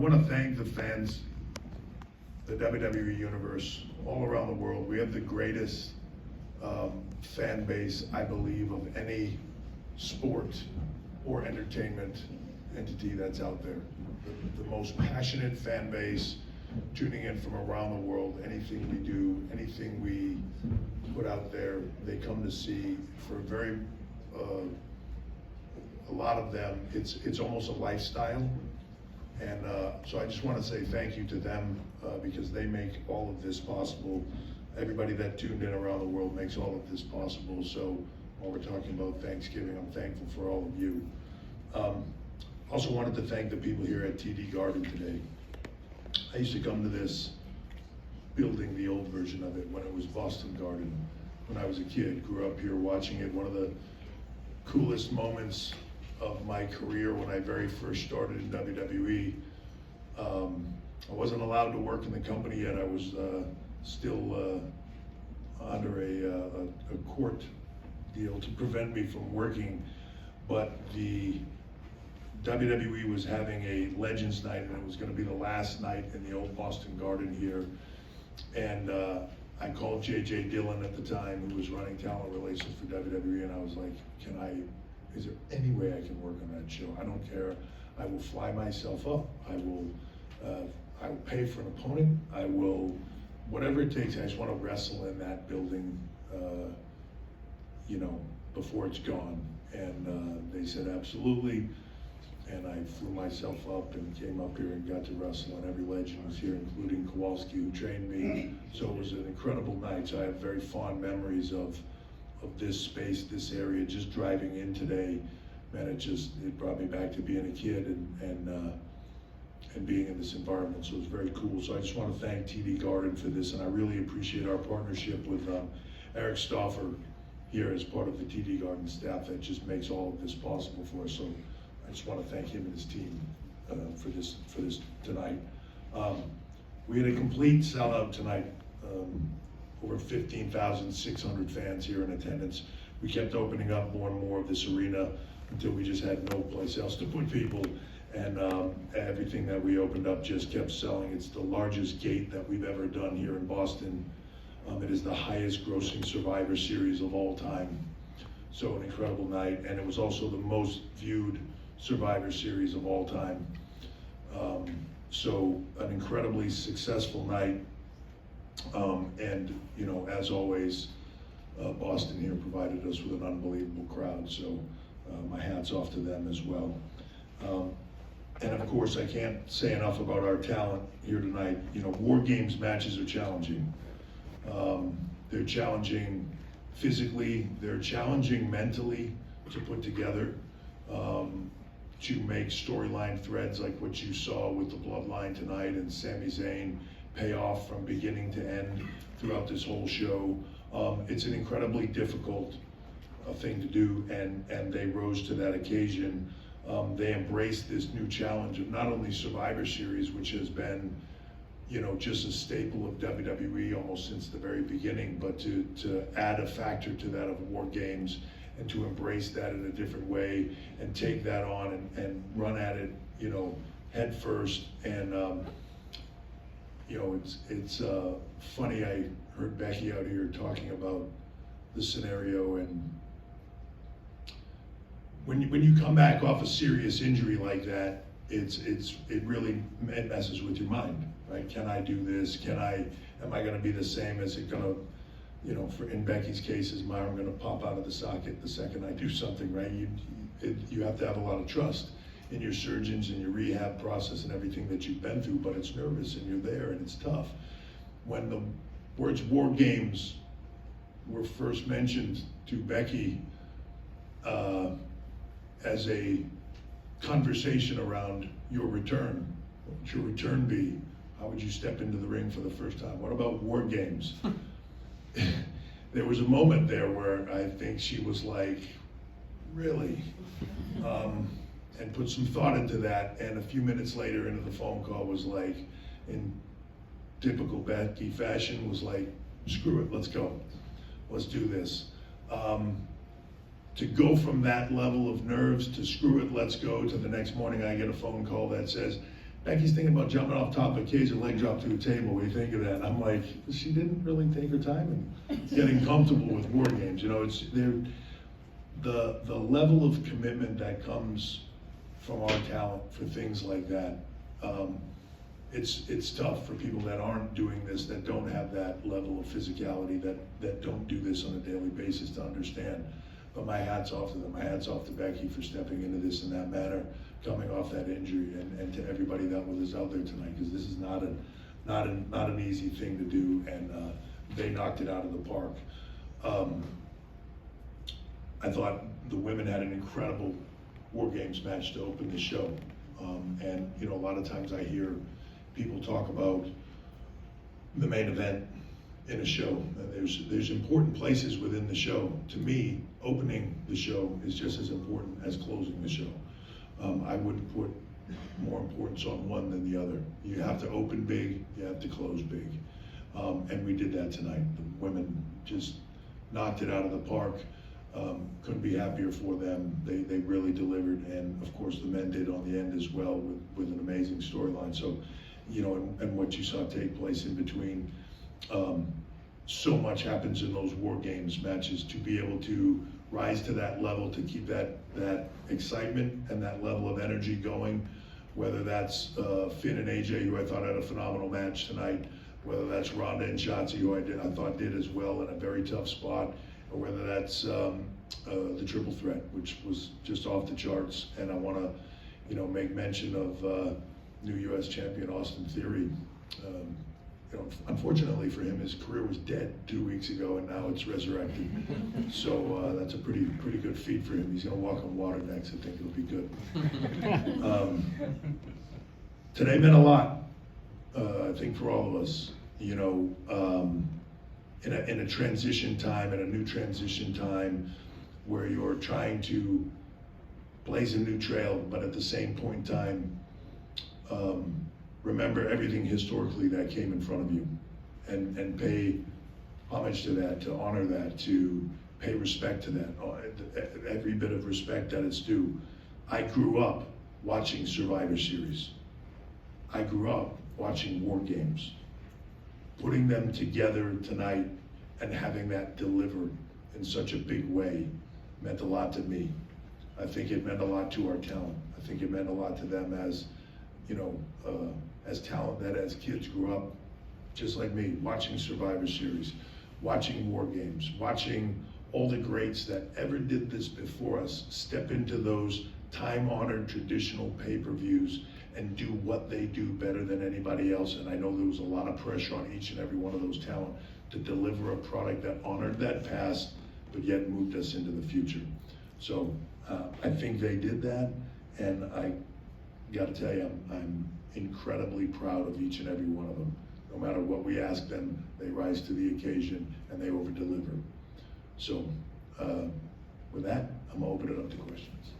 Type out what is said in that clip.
I want to thank the fans, the WWE universe, all around the world. We have the greatest fan base, I believe, of any sport or entertainment entity that's out there. The most passionate fan base, tuning in from around the world. Anything we do, anything we put out there, they come to see. For a lot of them, it's almost a lifestyle. And so I just want to say thank you to them because they make all of this possible. Everybody that tuned in around the world makes all of this possible. So while we're talking about Thanksgiving, I'm thankful for all of you. Also wanted to thank the people here at TD Garden today. I used to come to this building, the old version of it, when it was Boston Garden. When I was a kid, grew up here watching it. One of the coolest moments of my career when I very first started in WWE. I wasn't allowed to work in the company yet. I was still under a court deal to prevent me from working, but the WWE was having a Legends Night, and it was going to be the last night in the old Boston Garden here. And I called J.J. Dillon at the time, who was running talent relations for WWE, and I was like, is there any way I can work on that show? I don't care. I will fly myself up. I will pay for an opponent. I will, whatever it takes. I just want to wrestle in that building, before it's gone. And they said absolutely. And I flew myself up and came up here and got to wrestle, and every legend was here, including Kowalski, who trained me. So it was an incredible night. So I have very fond memories of this space, this area. Just driving in today, man, it brought me back to being a kid and being in this environment. So it was very cool. So I just want to thank TD Garden for this, and I really appreciate our partnership with Eric Stauffer here as part of the TD Garden staff that just makes all of this possible for us. So I just want to thank him and his team for this tonight. We had a complete sellout tonight. Over 15,600 fans here in attendance. We kept opening up more and more of this arena until we just had no place else to put people. And everything that we opened up just kept selling. It's the largest gate that we've ever done here in Boston. It is the highest grossing Survivor Series of all time. So an incredible night. And it was also the most viewed Survivor Series of all time. So an incredibly successful night. And as always, Boston here provided us with an unbelievable crowd. So my hat's off to them as well. And of course, I can't say enough about our talent here tonight. War Games matches are challenging. They're challenging physically. They're challenging mentally to put together. To make storyline threads like what you saw with the Bloodline tonight and Sami Zayn pay off from beginning to end throughout this whole show. It's an incredibly difficult thing to do, and they rose to that occasion. They embraced this new challenge of not only Survivor Series, which has been, just a staple of WWE almost since the very beginning, but to add a factor to that of War Games and to embrace that in a different way and take that on and run at it, head first. And it's funny, I heard Becky out here talking about the scenario, and when you come back off a serious injury like that, it really messes with your mind, right? Can I do this? Am I gonna be the same? Is it gonna, in Becky's case, is my arm gonna pop out of the socket the second I do something, right? You have to have a lot of trust in your surgeons and your rehab process and everything that you've been through, but it's nervous and you're there and it's tough. When the words War Games were first mentioned to Becky as a conversation around your return, what would your return be? How would you step into the ring for the first time? What about War Games? There was a moment there where I think she was like, really? And put some thought into that, and a few minutes later into the phone call was like, in typical Becky fashion, was like, screw it, let's go. Let's do this. To go from that level of nerves to screw it, let's go, to the next morning I get a phone call that says, Becky's thinking about jumping off top of a cage and leg drop to a table. What do you think of that? And I'm like, she didn't really take her time in getting comfortable with war games. You know, it's the level of commitment that comes from our talent for things like that. It's tough for people that aren't doing this, that don't have that level of physicality, that don't do this on a daily basis to understand. But my hat's off to them. My hat's off to Becky for stepping into this in that manner, coming off that injury, and to everybody that was out there tonight, because this is not an easy thing to do, and they knocked it out of the park. I thought the women had an incredible War Games match to open the show, and you know, a lot of times I hear people talk about the main event in a show, and there's important places within the show. To me, opening the show is just as important as closing the show. I wouldn't put more importance on one than the other. You have to open big, you have to close big. And we did that tonight. The women just knocked it out of the park. Couldn't be happier for them. They really delivered, and of course the men did on the end as well with an amazing storyline. So, you know, and what you saw take place in between, so much happens in those War Games matches. To be able to rise to that level, to keep that excitement and that level of energy going, whether that's Finn and AJ, who I thought had a phenomenal match tonight, whether that's Ronda and Shotzi, who I thought did as well in a very tough spot, or whether that's the triple threat, which was just off the charts. And I want to, you know, make mention of new U.S. champion Austin Theory. You know, unfortunately for him, his career was dead 2 weeks ago, and now it's resurrected. So that's a pretty good feat for him. He's going to walk on water next. I think it'll be good. Today meant a lot, I think, for all of us. You know, in a transition time, in a new transition time, where you're trying to blaze a new trail, but at the same point in time, remember everything historically that came in front of you, and pay homage to that, to honor that, to pay respect to that, every bit of respect that it's due. I grew up watching Survivor Series. I grew up watching War Games. Putting them together tonight and having that delivered in such a big way meant a lot to me. I think it meant a lot to our talent. I think it meant a lot to them as, you know, as talent that as kids grew up, just like me, watching Survivor Series, watching War Games, watching all the greats that ever did this before us step into those time-honored traditional pay-per-views and do what they do better than anybody else. And I know there was a lot of pressure on each and every one of those talent to deliver a product that honored that past, but yet moved us into the future. So I think they did that, and I got to tell you, I'm incredibly proud of each and every one of them. No matter what we ask them, they rise to the occasion and they over-deliver. So with that, I'm gonna open it up to questions.